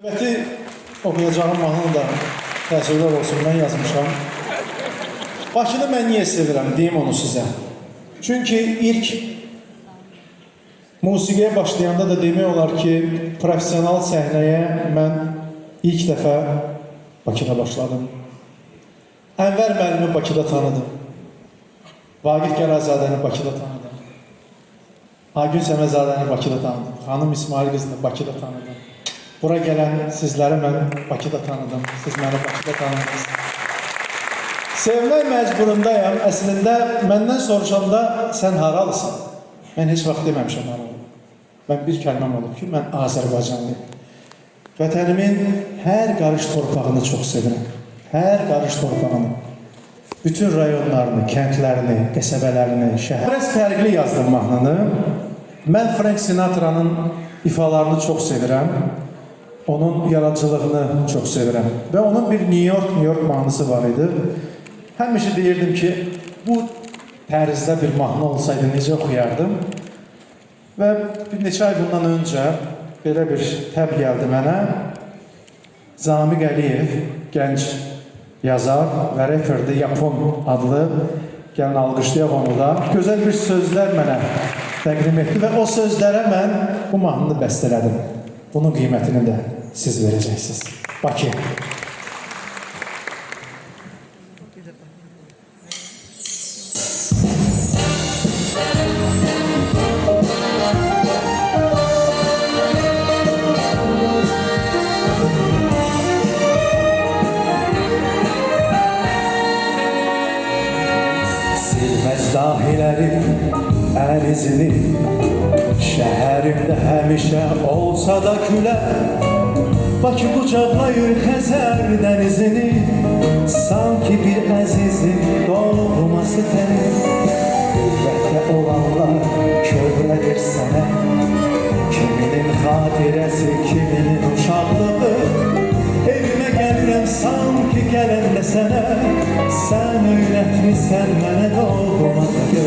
Növbəti oxuyacağım mahnını da təəssüflər olsun, mən yazmışam. Bakını mən niyə sevirəm, deyim onu sizə. Çünki ilk musiqiyə başlayanda da demək olar ki, profesional səhnəyə mən ilk dəfə Bakıda başladım. Ənvər müəllimi Bakıda tanıdım. Vaqif Gəlazadəni Bakıda tanıdım. Agün Səmədzadəni Bakıda tanıdım. Xanım İsmail qızını Bakıda tanıdım. Bura gələn sizləri mən Bakıda tanıdım. Siz məni Bakıda tanıdınız. Sevmək məcburundayam. Əslində məndən soruşanda sən haralısın? Mən heç vaxt deməmişəm haralıyım. Mən bir kəlməm olub ki, mən Azərbaycanlıyım. Vətənimin hər qarış torpağını çox sevirəm. Hər qarış torpağını. Bütün rayonlarını, kəndlərini, qəsəbələrini, şəhər. Biraz fərqli yazdım mahnını. Mən Frank Sinatra'nın ifalarını çox sevirəm. Onun yaradıcılığını çox sevirəm. Və onun bir New York mahnısı var idi. Həmişə deyirdim ki, bu tərzdə bir mahnı olsaydı necə oxuyardım. Və bir neçə ay bundan öncə belə bir təb gəldi mənə. Zamiq Əliyev, gənc yazar və reperdir, Yapon adlı. Gəlin alqışlayaq onu da. Gözəl bir sözlər mənə təqdim etdi və o sözlərə mən bu mahnını bəstələdim. Bunun qiymətini də siz verəcəksiniz. Bakı. Silməz dahiləri əlizini, şəhərimdə həmişə olsa da külər. Bakı qucaqlayır Xəzər dənizini, sanki bir əzizin doğması təri. Qüvvətdə olanlar kövrədir sənə, kiminin xatirəsi, kiminin uşaqlığı. Evimə gəlirəm sanki gələndə sənə, sən öyrətmisən mənə doğmağı.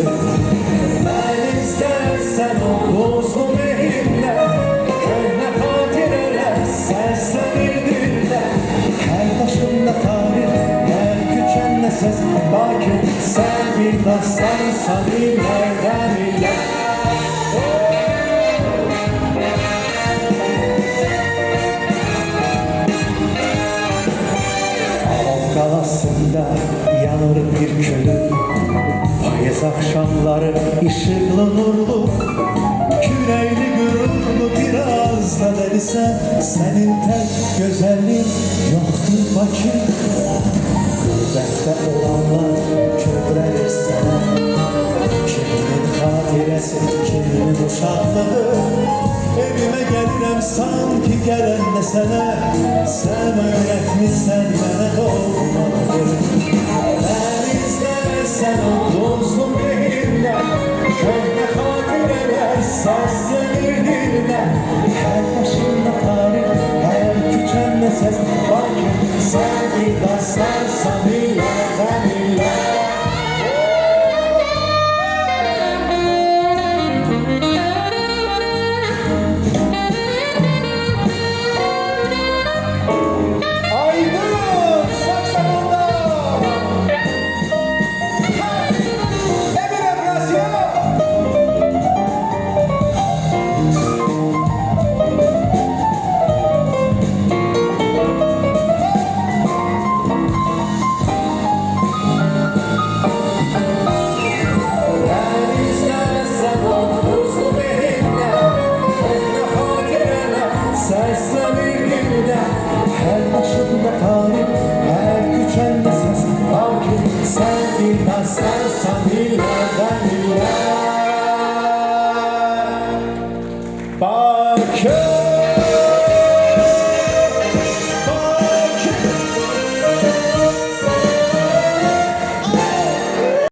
Mən istərsən o buzlu mehrimlə, köhnə xatirələr səslənir dildə. Hər daşımda tarix, hər küçəndə səs. Bakı, sən bir dastansan illərdən illər. Qalasında yanır bir könül, payız axşamları işıqlı nurlu, kürəkli qürurlu biraz da dəlisən, sənin tək gözəlliyin yoxdur Bakı. Qürbətdə olanlar kövrəlir sənə, kiminin xatirəsi, kiminin uşaqlığı. Evimə gəlirəm sanki gələndə sənə, sən öyrətmisən mənə doğmağı. Mən izləməsən o buzlu mehrimlə, köhnə xatirələr səslənir dildə. Hər başında tarix, hər küçəndə səs. Bakı, sən bir dastansan illərdən illər. Hər başında tarix, hər küçəndə səs. Bakı, sən bir dastansan illərdən illər. Bakı.